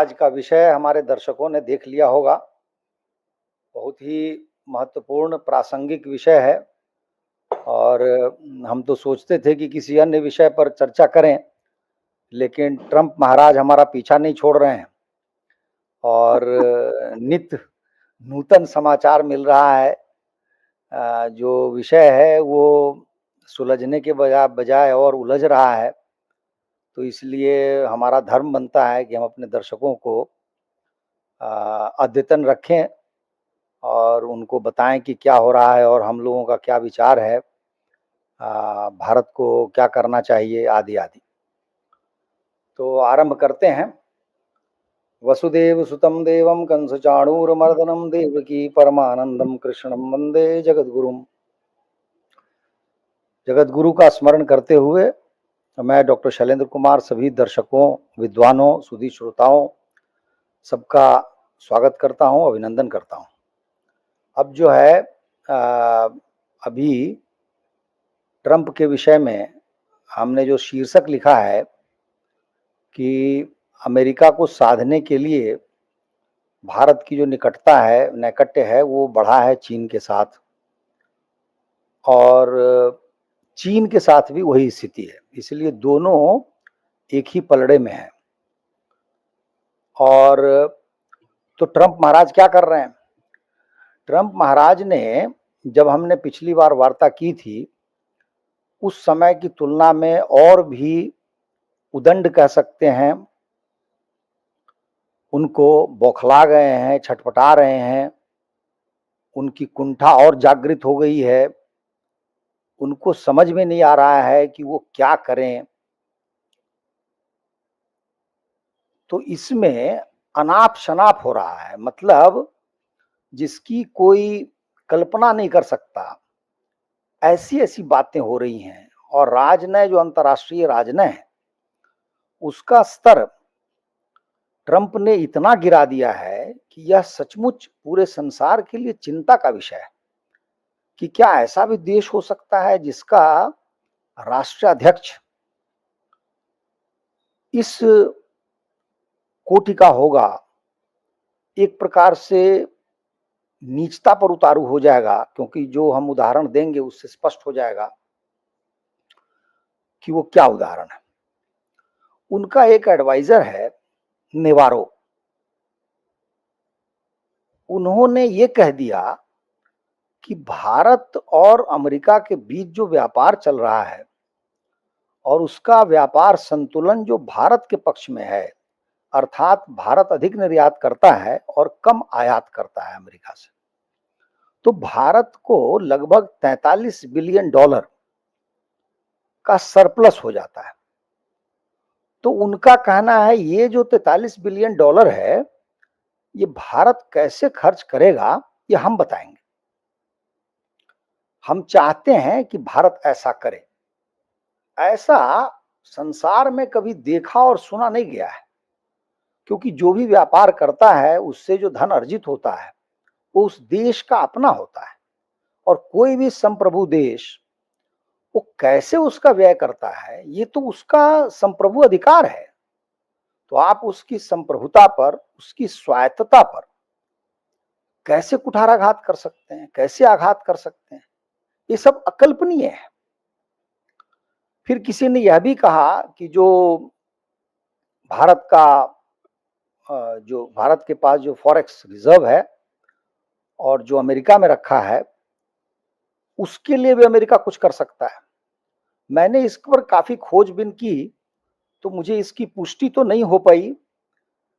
आज का विषय हमारे दर्शकों ने देख लिया होगा। बहुत ही महत्वपूर्ण प्रासंगिक विषय है और हम तो सोचते थे कि किसी अन्य विषय पर चर्चा करें, लेकिन ट्रंप महाराज हमारा पीछा नहीं छोड़ रहे हैं और नित्य नूतन समाचार मिल रहा है। जो विषय है वो सुलझने के बजाय और उलझ रहा है, तो इसलिए हमारा धर्म बनता है कि हम अपने दर्शकों को अद्यतन रखें और उनको बताएं कि क्या हो रहा है और हम लोगों का क्या विचार है, भारत को क्या करना चाहिए आदि आदि। तो आरंभ करते हैं। वसुदेव सुतं देवं कंसचाणूरमर्दनं देवकी परमानंदम कृष्णं वंदे जगद्गुरुम। जगद्गुरु का स्मरण करते हुए मैं डॉक्टर शैलेंद्र कुमार सभी दर्शकों, विद्वानों, सुधी श्रोताओं सबका स्वागत करता हूं, अभिनंदन करता हूं। अब जो है अभी ट्रंप के विषय में हमने जो शीर्षक लिखा है कि अमेरिका को साधने के लिए भारत की जो निकटता है, नैकट्य है, वो बढ़ा है चीन के साथ और चीन के साथ भी वही स्थिति है, इसलिए दोनों एक ही पलड़े में हैं। और तो ट्रंप महाराज क्या कर रहे हैं? ट्रंप महाराज ने, जब हमने पिछली बार वार्ता की थी, उस समय की तुलना में और भी उदंड कह सकते हैं, उनको बौखला गए हैं, छटपटा रहे हैं, उनकी कुंठा और जागृत हो गई है, उनको समझ में नहीं आ रहा है कि वो क्या करें। तो इसमें अनाप शनाप हो रहा है, मतलब जिसकी कोई कल्पना नहीं कर सकता, ऐसी ऐसी बातें हो रही हैं। और राजनय, जो अंतर्राष्ट्रीय राजनय है, उसका स्तर ट्रंप ने इतना गिरा दिया है कि यह सचमुच पूरे संसार के लिए चिंता का विषय है कि क्या ऐसा भी देश हो सकता है जिसका राष्ट्राध्यक्ष इस कोटि का होगा। एक प्रकार से नीचता पर उतारू हो जाएगा, क्योंकि जो हम उदाहरण देंगे उससे स्पष्ट हो जाएगा कि वो क्या उदाहरण है। उनका एक एडवाइजर है नेवारो, उन्होंने ये कह दिया कि भारत और अमेरिका के बीच जो व्यापार चल रहा है और उसका व्यापार संतुलन जो भारत के पक्ष में है, अर्थात भारत अधिक निर्यात करता है और कम आयात करता है अमेरिका से, तो भारत को लगभग 43 बिलियन डॉलर का सरप्लस हो जाता है। तो उनका कहना है ये जो 43 बिलियन डॉलर है, ये भारत कैसे खर्च करेगा ये हम बताएंगे। हम चाहते हैं कि भारत ऐसा करे। ऐसा संसार में कभी देखा और सुना नहीं गया है, क्योंकि जो भी व्यापार करता है उससे जो धन अर्जित होता है वो उस देश का अपना होता है, और कोई भी संप्रभु देश वो कैसे उसका व्यय करता है ये तो उसका संप्रभु अधिकार है। तो आप उसकी संप्रभुता पर, उसकी स्वायत्तता पर कैसे कुठाराघात कर सकते हैं, कैसे आघात कर सकते हैं? ये सब अकल्पनीय है। फिर किसी ने यह भी कहा कि जो भारत का जो भारत के पास जो फॉरेक्स रिजर्व है और जो अमेरिका में रखा है, उसके लिए भी अमेरिका कुछ कर सकता है। मैंने इस पर काफी खोजबीन की, तो मुझे इसकी पुष्टि तो नहीं हो पाई,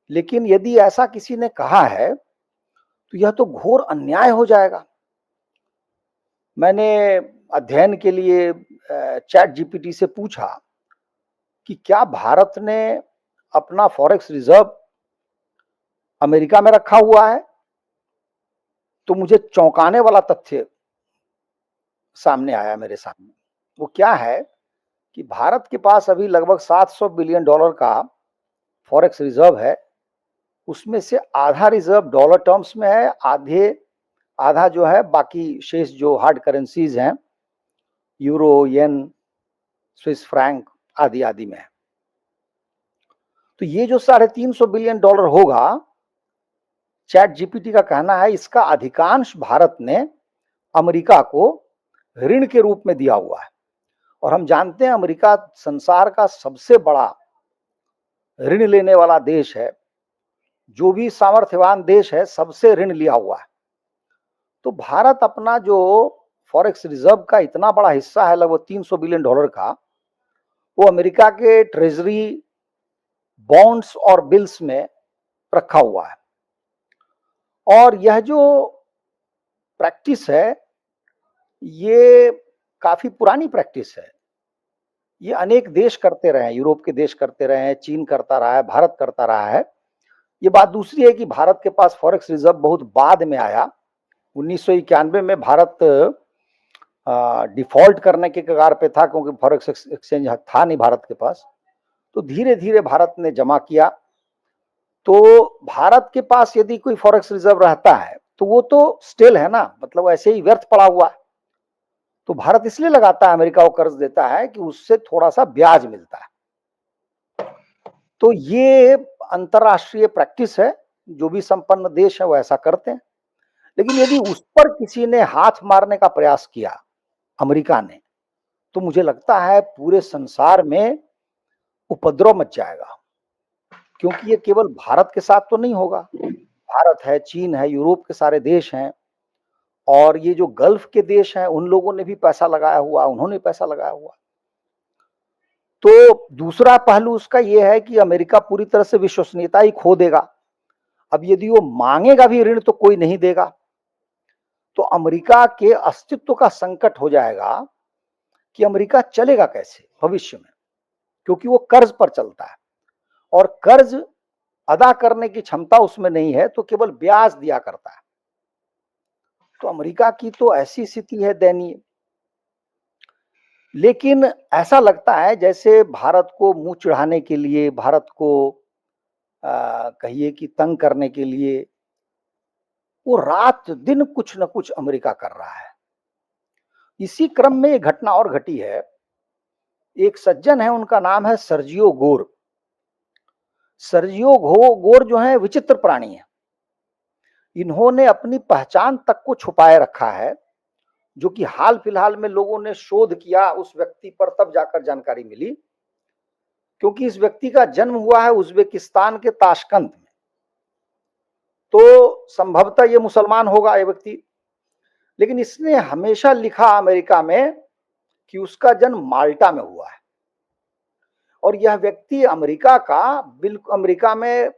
लेकिन यदि ऐसा किसी ने कहा है तो यह तो घोर अन्याय हो जाएगा। मैंने अध्ययन के लिए चैट जीपीटी से पूछा कि क्या भारत ने अपना फॉरेक्स रिजर्व अमेरिका में रखा हुआ है, तो मुझे चौंकाने वाला तथ्य सामने आया मेरे सामने। वो क्या है कि भारत के पास अभी लगभग 700 बिलियन डॉलर का फॉरेक्स रिजर्व है। उसमें से आधा रिजर्व डॉलर टर्म्स में है, आधा जो है बाकी शेष जो हार्ड करेंसीज हैं, यूरो, येन, स्विस फ्रैंक आदि आदि में है। तो ये जो $350 बिलियन होगा, चैट जीपीटी का कहना है इसका अधिकांश भारत ने अमेरिका को ऋण के रूप में दिया हुआ है। और हम जानते हैं अमेरिका संसार का सबसे बड़ा ऋण लेने वाला देश है। जो भी सामर्थ्यवान देश है सबसे ऋण लिया हुआ है। तो भारत अपना जो फॉरेक्स रिजर्व का इतना बड़ा हिस्सा है, लगभग $300 बिलियन का, वो अमेरिका के ट्रेजरी बॉन्ड्स और बिल्स में रखा हुआ है। और यह जो प्रैक्टिस है ये काफी पुरानी प्रैक्टिस है। ये अनेक देश करते रहे हैं, यूरोप के देश करते रहे हैं, चीन करता रहा है, भारत करता रहा है। ये बात दूसरी है कि भारत के पास फॉरेक्स रिजर्व बहुत बाद में आया। 1991 में भारत डिफॉल्ट करने के कगार पे था, क्योंकि फॉरेक्स एक्सचेंज था नहीं भारत के पास। तो धीरे धीरे भारत ने जमा किया। तो भारत के पास यदि कोई फॉरेक्स रिजर्व रहता है तो वो तो स्टिल है ना, मतलब ऐसे ही व्यर्थ पड़ा हुआ है। तो भारत इसलिए लगाता है, अमेरिका को कर्ज देता है कि उससे थोड़ा सा ब्याज मिलता है। तो ये अंतरराष्ट्रीय प्रैक्टिस है, जो भी संपन्न देश है वो ऐसा करते हैं। लेकिन यदि उस पर किसी ने हाथ मारने का प्रयास किया, अमेरिका ने, तो मुझे लगता है पूरे संसार में उपद्रव मच जाएगा। क्योंकि ये केवल भारत के साथ तो नहीं होगा। भारत है, चीन है, यूरोप के सारे देश हैं, और ये जो गल्फ के देश हैं उन लोगों ने भी पैसा लगाया हुआ, उन्होंने पैसा लगाया हुआ। तो दूसरा पहलू उसका यह है कि अमेरिका पूरी तरह से विश्वसनीयता ही खो देगा। अब यदि वो मांगेगा भी ऋण तो कोई नहीं देगा। तो अमेरिका के अस्तित्व का संकट हो जाएगा कि अमेरिका चलेगा कैसे भविष्य में, क्योंकि वो कर्ज पर चलता है और कर्ज अदा करने की क्षमता उसमें नहीं है, तो केवल ब्याज दिया करता है। तो अमेरिका की तो ऐसी स्थिति है दयनीय। लेकिन ऐसा लगता है जैसे भारत को मुंह चिढ़ाने के लिए, भारत को कहिए कि तंग करने के लिए वो रात दिन कुछ न कुछ अमेरिका कर रहा है। इसी क्रम में एक घटना और घटी है। एक सज्जन है, उनका नाम है सर्जियो गोर। सर्जियो गोर जो है विचित्र प्राणी है। इन्होंने अपनी पहचान तक को छुपाए रखा है, जो कि हाल फिलहाल में लोगों ने शोध किया उस व्यक्ति पर, तब जाकर जानकारी मिली। क्योंकि इस व्यक्ति का जन्म हुआ है उज्बेकिस्तान के ताशकंद में, तो संभवतः ये मुसलमान होगा ये व्यक्ति। लेकिन इसने हमेशा लिखा अमेरिका में कि उसका जन्म माल्टा में हुआ है। और यह व्यक्ति अमेरिका का, बिल्कुल अमेरिका में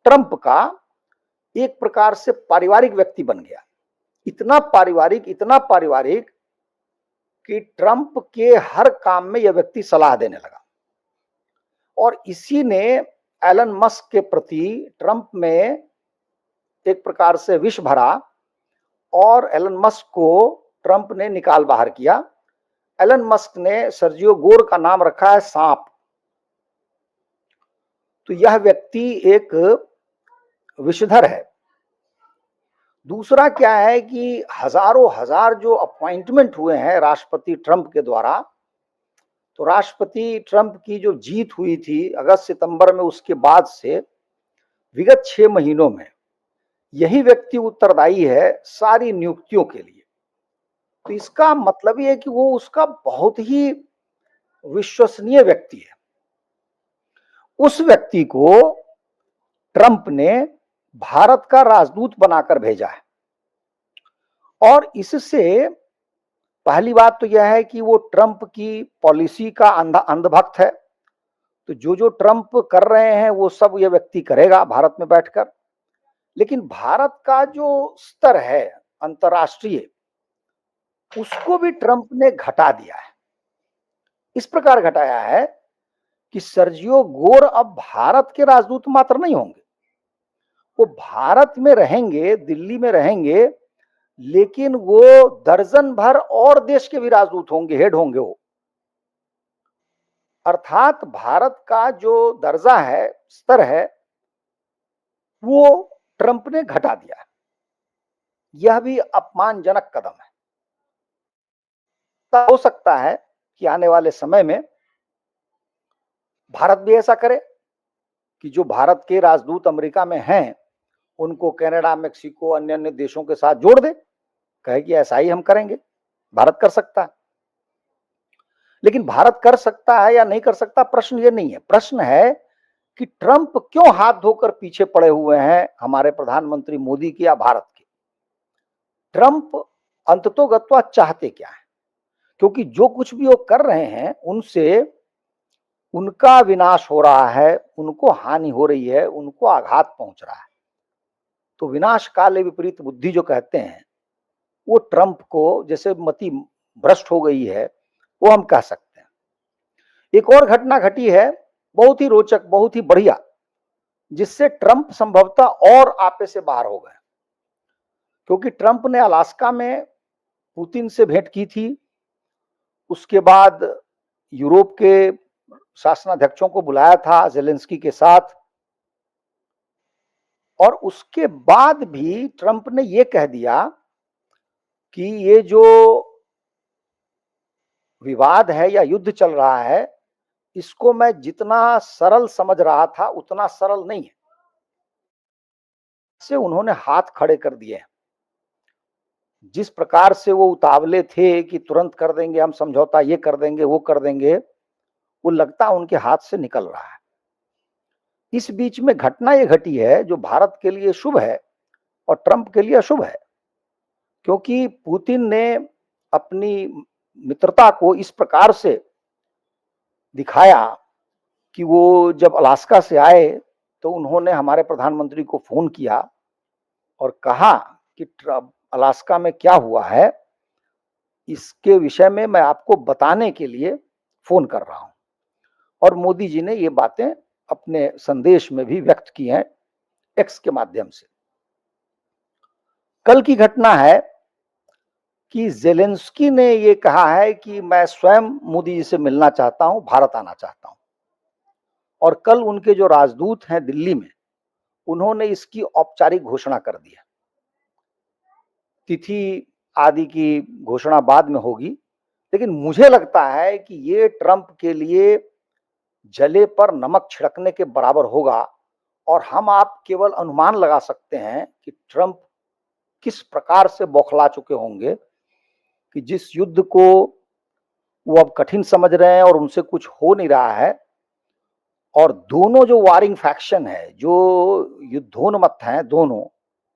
ट्रंप का एक प्रकार से पारिवारिक व्यक्ति बन गया। इतना पारिवारिक कि ट्रंप के हर काम में यह व्यक्ति सलाह देने लगा। और इसी ने एलन मस्क के प्रति ट्रंप में एक प्रकार से विष भरा और एलन मस्क को ट्रंप ने निकाल बाहर किया। एलन मस्क ने सर्जियो गोर का नाम रखा है सांप। तो यह व्यक्ति एक विषधर है। दूसरा क्या है कि हजारों हजार जो अपॉइंटमेंट हुए हैं राष्ट्रपति ट्रंप के द्वारा, तो राष्ट्रपति ट्रंप की जो जीत हुई थी अगस्त सितंबर में, उसके बाद से विगत 6 महीनों में यही व्यक्ति उत्तरदायी है सारी नियुक्तियों के लिए। तो इसका मतलब ये है कि वो उसका बहुत ही विश्वसनीय व्यक्ति है। उस व्यक्ति को ट्रंप ने भारत का राजदूत बनाकर भेजा है। और इससे पहली बात तो यह है कि वो ट्रंप की पॉलिसी का अंधभक्त है। तो जो ट्रंप कर रहे हैं वो सब यह व्यक्ति करेगा भारत में बैठकर। लेकिन भारत का जो स्तर है अंतर्राष्ट्रीय, उसको भी ट्रंप ने घटा दिया है। इस प्रकार घटाया है कि सर्जियो गोर अब भारत के राजदूत मात्र नहीं होंगे, वो भारत में रहेंगे, दिल्ली में रहेंगे, लेकिन वो दर्जन भर और देश के भी राजदूत होंगे, हेड होंगे वो। अर्थात भारत का जो दर्जा है, स्तर है, वो ट्रंप ने घटा दिया है। यह भी अपमानजनक कदम है। हो सकता है कि आने वाले समय में भारत भी ऐसा करे कि जो भारत के राजदूत अमेरिका में हैं, उनको कनाडा, मेक्सिको, अन्य-अन्य देशों के साथ जोड़ दे। कहे कि ऐसा ही हम करेंगे, भारत कर सकता है। लेकिन भारत कर सकता है या नहीं कर सकता, प्रश्न ये नहीं है। प्रश्न है कि ट्रंप क्यों हाथ धोकर पीछे पड़े हुए हैं हमारे प्रधानमंत्री मोदी के या भारत के। ट्रंप अंततोगत्वा चाहते क्या है? क्योंकि जो कुछ भी वो कर रहे हैं, उनसे उनका विनाश हो रहा है, उनको हानि हो रही है, उनको आघात पहुंच रहा है। तो विनाश काले विपरीत बुद्धि जो कहते हैं, वो ट्रंप को जैसे मति भ्रष्ट हो गई है, वो हम कह सकते हैं। एक और घटना घटी है, बहुत ही रोचक, बहुत ही बढ़िया, जिससे ट्रंप संभवतः और आपे से बाहर हो गए। क्योंकि ट्रंप ने अलास्का में पुतिन से भेंट की थी, उसके बाद यूरोप के शासनाध्यक्षों को बुलाया था ज़ेलेंस्की के साथ, और उसके बाद भी ट्रंप ने यह कह दिया कि ये जो विवाद है या युद्ध चल रहा है, इसको मैं जितना सरल समझ रहा था उतना सरल नहीं है। से उन्होंने हाथ खड़े कर दिए हैं। जिस प्रकार से वो उतावले थे कि तुरंत कर देंगे हम समझौता, ये कर देंगे, वो कर देंगे, वो लगता उनके हाथ से निकल रहा है। इस बीच में घटना ये घटी है जो भारत के लिए शुभ है और ट्रंप के लिए अशुभ है। क्योंकि पुतिन ने अपनी मित्रता को इस प्रकार से दिखाया कि वो जब अलास्का से आए तो उन्होंने हमारे प्रधानमंत्री को फोन किया और कहा कि अलास्का में क्या हुआ है, इसके विषय में मैं आपको बताने के लिए फोन कर रहा हूं। और मोदी जी ने ये बातें अपने संदेश में भी व्यक्त की हैं एक्स के माध्यम से। कल की घटना है कि ज़ेलेंस्की ने ये कहा है कि मैं स्वयं मोदी जी से मिलना चाहता हूं, भारत आना चाहता हूं। और कल उनके जो राजदूत हैं दिल्ली में, उन्होंने इसकी औपचारिक घोषणा कर दी है। तिथि आदि की घोषणा बाद में होगी, लेकिन मुझे लगता है कि ये ट्रंप के लिए जले पर नमक छिड़कने के बराबर होगा। और हम आप केवल अनुमान लगा सकते हैं कि ट्रंप किस प्रकार से बौखला चुके होंगे कि जिस युद्ध को वो अब कठिन समझ रहे हैं और उनसे कुछ हो नहीं रहा है, और दोनों जो वारिंग फैक्शन है, जो युद्धोन्मत्त हैं, दोनों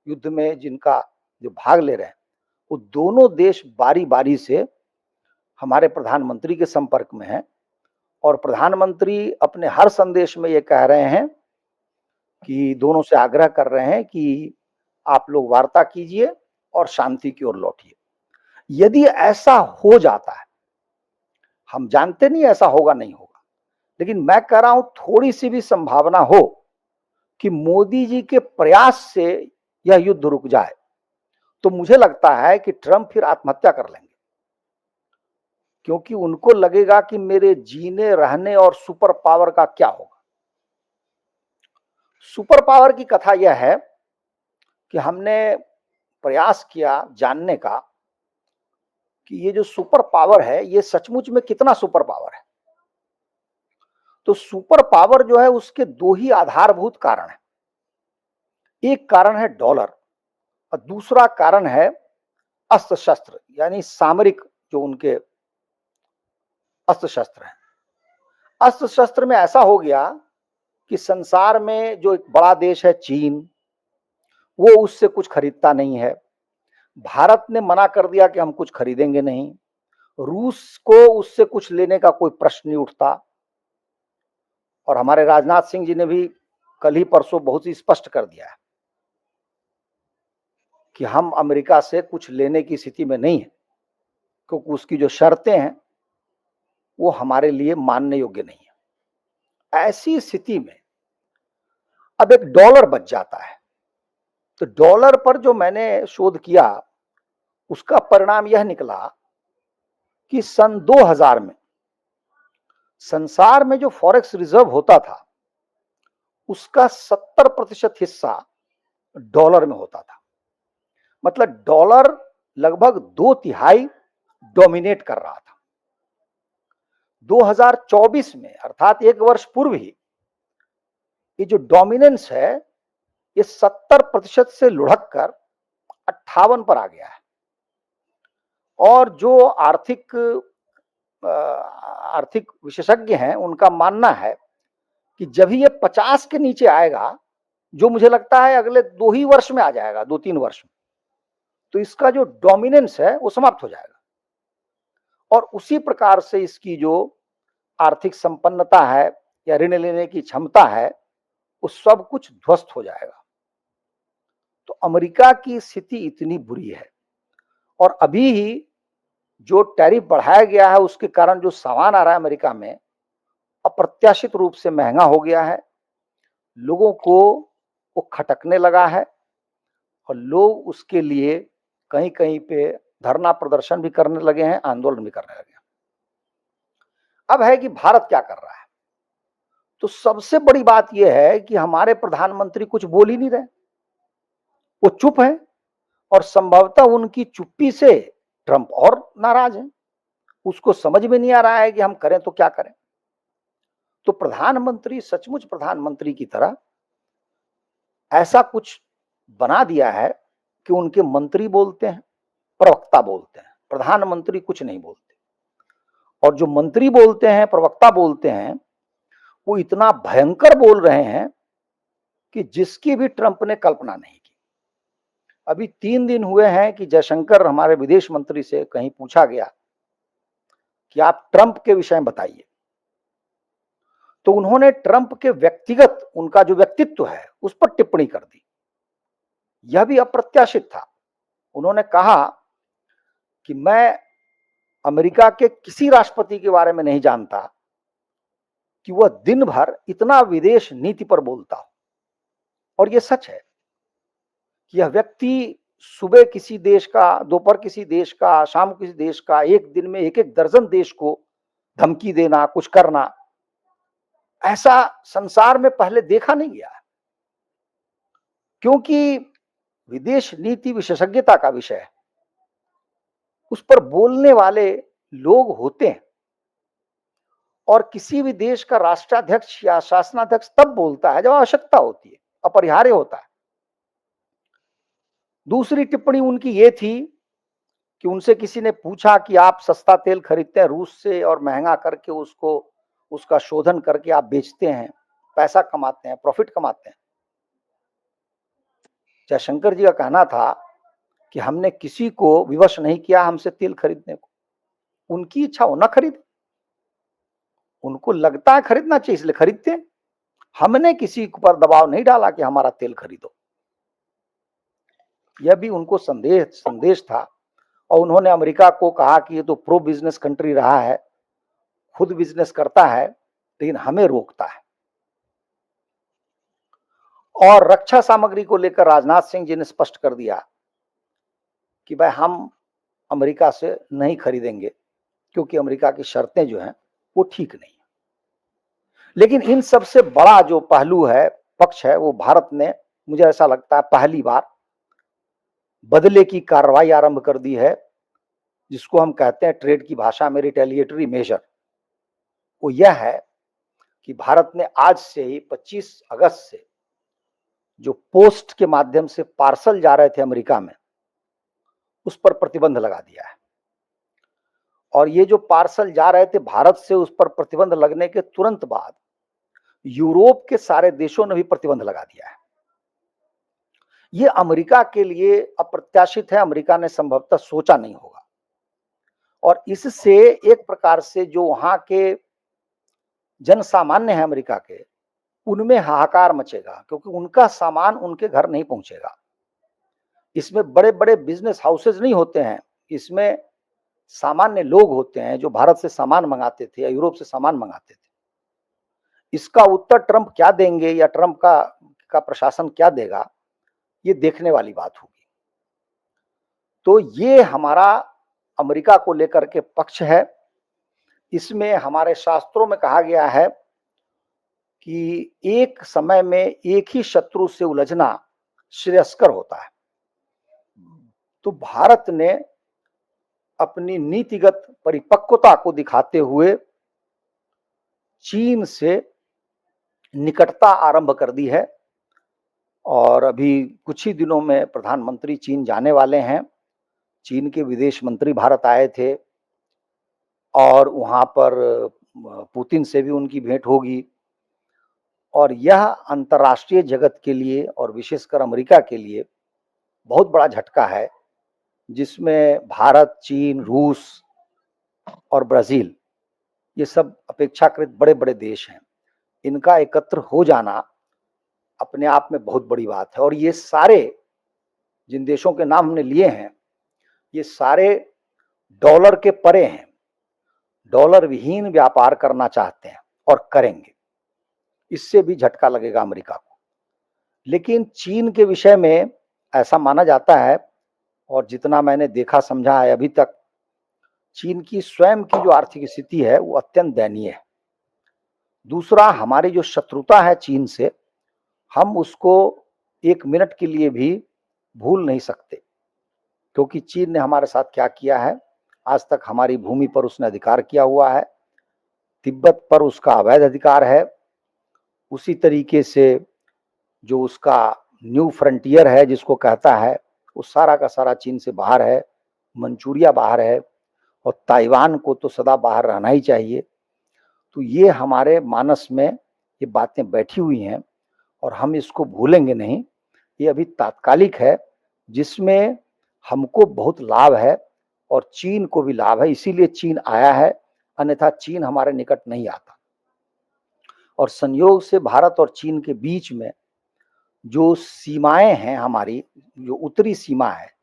युद्ध में जिनका जो भाग ले रहे हैं, वो दोनों देश बारी बारी से हमारे प्रधानमंत्री के संपर्क में हैं। और प्रधानमंत्री अपने हर संदेश में ये कह रहे हैं कि दोनों से आग्रह कर रहे हैं कि आप लोग वार्ता कीजिए और शांति की ओर लौटिए। यदि ऐसा हो जाता है, हम जानते नहीं ऐसा होगा नहीं होगा, लेकिन मैं कह रहा हूं थोड़ी सी भी संभावना हो कि मोदी जी के प्रयास से यह युद्ध रुक जाए, तो मुझे लगता है कि ट्रंप फिर आत्महत्या कर लेंगे। क्योंकि उनको लगेगा कि मेरे जीने रहने और सुपर पावर का क्या होगा। सुपर पावर की कथा यह है कि हमने प्रयास किया जानने का कि ये जो सुपर पावर है, ये सचमुच में कितना सुपर पावर है। तो सुपर पावर जो है, उसके दो ही आधारभूत कारण है। एक कारण है डॉलर और दूसरा कारण है अस्त्र शस्त्र, यानी सामरिक जो उनके अस्त्र शस्त्र हैं। अस्त्र शस्त्र में ऐसा हो गया कि संसार में जो एक बड़ा देश है चीन, वो उससे कुछ खरीदता नहीं है। भारत ने मना कर दिया कि हम कुछ खरीदेंगे नहीं। रूस को उससे कुछ लेने का कोई प्रश्न नहीं उठता। और हमारे राजनाथ सिंह जी ने भी कल ही परसों बहुत ही स्पष्ट कर दिया है कि हम अमेरिका से कुछ लेने की स्थिति में नहीं है, क्योंकि उसकी जो शर्तें हैं वो हमारे लिए मानने योग्य नहीं है। ऐसी स्थिति में अब एक डॉलर बच जाता है। तो डॉलर पर जो मैंने शोध किया, उसका परिणाम यह निकला कि सन 2000 में संसार में जो फॉरेक्स रिजर्व होता था, उसका 70% हिस्सा डॉलर में होता था। मतलब डॉलर लगभग 2/3 डोमिनेट कर रहा था। 2024 में, अर्थात एक वर्ष पूर्व ही, ये जो डोमिनेंस है ये 70% से लुढ़क कर 58 पर आ गया है। और जो आर्थिक विशेषज्ञ हैं उनका मानना है कि जब ही ये 50 के नीचे आएगा, जो मुझे लगता है अगले 2 ही वर्ष में आ जाएगा, 2-3 वर्ष में, तो इसका जो डोमिनेंस है वो समाप्त हो जाएगा और उसी प्रकार से इसकी जो आर्थिक संपन्नता है या ऋण लेने की क्षमता है वो सब कुछ ध्वस्त हो जाएगा। तो अमेरिका की स्थिति इतनी बुरी है और अभी ही जो टैरिफ बढ़ाया गया है उसके कारण जो सामान आ रहा है अमेरिका में अप्रत्याशित रूप से महंगा हो गया है। लोगों को वो खटकने लगा है और लोग उसके लिए कहीं कहीं पे धरना प्रदर्शन भी करने लगे हैं, आंदोलन भी करने लगे हैं। अब है कि भारत क्या कर रहा है। तो सबसे बड़ी बात यह है कि हमारे प्रधानमंत्री कुछ बोल ही नहीं रहे, वो चुप है और संभवतः उनकी चुप्पी से ट्रंप और नाराज है। उसको समझ में नहीं आ रहा है कि हम करें तो क्या करें। तो प्रधानमंत्री सचमुच प्रधानमंत्री की तरह ऐसा कुछ बना दिया है कि उनके मंत्री बोलते हैं, प्रवक्ता बोलते हैं, प्रधानमंत्री कुछ नहीं बोलते। और जो मंत्री बोलते हैं, प्रवक्ता बोलते हैं, वो इतना भयंकर बोल रहे हैं कि जिसकी भी ट्रंप ने कल्पना नहीं की। अभी 3 दिन हुए हैं कि जयशंकर हमारे विदेश मंत्री से कहीं पूछा गया कि आप ट्रंप के विषय में बताइए, तो उन्होंने ट्रंप के व्यक्तिगत उनका जो व्यक्तित्व है उस पर टिप्पणी कर दी। यह भी अप्रत्याशित था। उन्होंने कहा कि मैं अमेरिका के किसी राष्ट्रपति के बारे में नहीं जानता कि वह दिन भर इतना विदेश नीति पर बोलता हो। और यह सच है कि यह व्यक्ति सुबह किसी देश का, दोपहर किसी देश का, शाम किसी देश का, एक दिन में एक एक दर्जन देश को धमकी देना, कुछ करना, ऐसा संसार में पहले देखा नहीं गया है। क्योंकि विदेश नीति विशेषज्ञता का विषय है, उस पर बोलने वाले लोग होते हैं और किसी भी देश का राष्ट्राध्यक्ष या शासनाध्यक्ष तब बोलता है जब आवश्यकता होती है, अपरिहार्य होता है। दूसरी टिप्पणी उनकी ये थी कि उनसे किसी ने पूछा कि आप सस्ता तेल खरीदते हैं रूस से और महंगा करके उसका शोधन करके आप बेचते हैं, पैसा कमाते हैं, प्रॉफिट कमाते हैं। जयशंकर जी का कहना था कि हमने किसी को विवश नहीं किया हमसे तेल खरीदने को। उनकी इच्छा हो ना खरीदे, उनको लगता है खरीदना चाहिए इसलिए खरीदते हैं। हमने किसी पर दबाव नहीं डाला कि हमारा तेल खरीदो। यह भी उनको संदेश था। और उन्होंने अमेरिका को कहा कि ये तो प्रो बिजनेस कंट्री रहा है, खुद बिजनेस करता है लेकिन हमें रोकता है। और रक्षा सामग्री को लेकर राजनाथ सिंह जी ने स्पष्ट कर दिया कि भाई हम अमेरिका से नहीं खरीदेंगे क्योंकि अमेरिका की शर्तें जो हैं वो ठीक नहीं है। लेकिन इन सबसे बड़ा जो पहलू है, पक्ष है, वो भारत ने, मुझे ऐसा लगता है, पहली बार बदले की कार्रवाई आरंभ कर दी है, जिसको हम कहते हैं ट्रेड की भाषा में रिटेलिएटरी मेजर। वो यह है कि भारत ने आज से ही 25 अगस्त से जो पोस्ट के माध्यम से पार्सल जा रहे थे अमेरिका में, उस पर प्रतिबंध लगा दिया है। और ये जो पार्सल जा रहे थे भारत से, उस पर प्रतिबंध लगने के तुरंत बाद यूरोप के सारे देशों ने भी प्रतिबंध लगा दिया है। ये अमेरिका के लिए अप्रत्याशित है, अमेरिका ने संभवतः सोचा नहीं होगा। और इससे एक प्रकार से जो वहां के जन सामान्य है अमेरिका के, उनमें हाहाकार मचेगा क्योंकि उनका सामान उनके घर नहीं पहुंचेगा। इसमें बड़े बड़े बिजनेस हाउसेज नहीं होते हैं, इसमें सामान्य लोग होते हैं जो भारत से सामान मंगाते थे या यूरोप से सामान मंगाते थे। इसका उत्तर ट्रंप क्या देंगे या ट्रंप का प्रशासन क्या देगा, ये देखने वाली बात होगी। तो ये हमारा अमेरिका को लेकर के पक्ष है। इसमें हमारे शास्त्रों में कहा गया है कि एक समय में एक ही शत्रु से उलझना श्रेयस्कर होता है। तो भारत ने अपनी नीतिगत परिपक्वता को दिखाते हुए चीन से निकटता आरंभ कर दी है और अभी कुछ ही दिनों में प्रधानमंत्री चीन जाने वाले हैं। चीन के विदेश मंत्री भारत आए थे और वहाँ पर पुतिन से भी उनकी भेंट होगी और यह अंतर्राष्ट्रीय जगत के लिए और विशेषकर अमेरिका के लिए बहुत बड़ा झटका है, जिसमें भारत, चीन, रूस और ब्राज़ील ये सब अपेक्षाकृत बड़े-बड़े देश हैं। इनका एकत्र हो जाना अपने आप में बहुत बड़ी बात है और ये सारे जिन देशों के नाम हमने लिए हैं, ये सारे डॉलर के परे हैं। डॉलर विहीन व्यापार करना चाहते हैं और करेंगे। इससे भी झटका लगेगा अमेरिका को। लेकिन चीन के विषय में ऐसा माना जाता है और जितना मैंने देखा समझा है अभी तक, चीन की स्वयं की जो आर्थिक स्थिति है वो अत्यंत दयनीय है। दूसरा, हमारी जो शत्रुता है चीन से, हम उसको 1 मिनट के लिए भी भूल नहीं सकते, क्योंकि चीन ने हमारे साथ क्या किया है। आज तक हमारी भूमि पर उसने अधिकार किया हुआ है, तिब्बत पर उसका अवैध अधिकार है। उसी तरीके से जो उसका न्यू फ्रंटियर है जिसको कहता है, वो सारा का सारा चीन से बाहर है। मंचूरिया बाहर है और ताइवान को तो सदा बाहर रहना ही चाहिए। तो ये हमारे मानस में ये बातें बैठी हुई हैं और हम इसको भूलेंगे नहीं। ये अभी तात्कालिक है, जिसमें हमको बहुत लाभ है और चीन को भी लाभ है, इसीलिए चीन आया है, अन्यथा चीन हमारे निकट नहीं आता। और संयोग से भारत और चीन के बीच में जो सीमाएं हैं, हमारी जो उत्तरी सीमा है,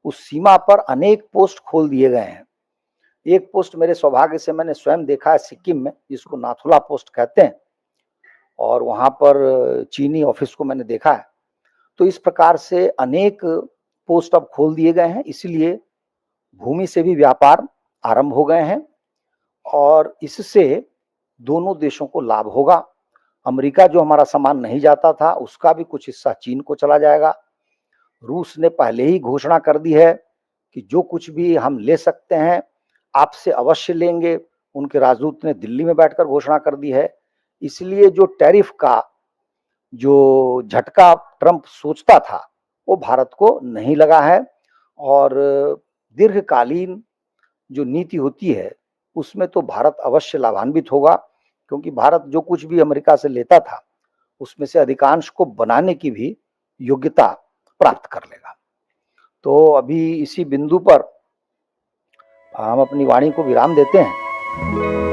उस सीमा पर अनेक पोस्ट खोल दिए गए हैं। एक पोस्ट मेरे सौभाग्य से मैंने स्वयं देखा है सिक्किम में, जिसको नाथुला पोस्ट कहते हैं, और वहाँ पर चीनी ऑफिस को मैंने देखा है। तो इस प्रकार से अनेक पोस्ट अब खोल दिए गए हैं, इसलिए भूमि से भी व्यापार आरंभ हो गए हैं और इससे दोनों देशों को लाभ होगा। अमेरिका जो हमारा सामान नहीं जाता था, उसका भी कुछ हिस्सा चीन को चला जाएगा। रूस ने पहले ही घोषणा कर दी है कि जो कुछ भी हम ले सकते हैं आपसे अवश्य लेंगे। उनके राजदूत ने दिल्ली में बैठकर घोषणा कर दी है। इसलिए जो टैरिफ का जो झटका ट्रंप सोचता था, वो भारत को नहीं लगा है और दीर्घकालीन जो नीति होती है उसमें तो भारत अवश्य लाभान्वित होगा, क्योंकि भारत जो कुछ भी अमेरिका से लेता था उसमें से अधिकांश को बनाने की भी योग्यता प्राप्त कर लेगा। तो अभी इसी बिंदु पर हम अपनी वाणी को विराम देते हैं।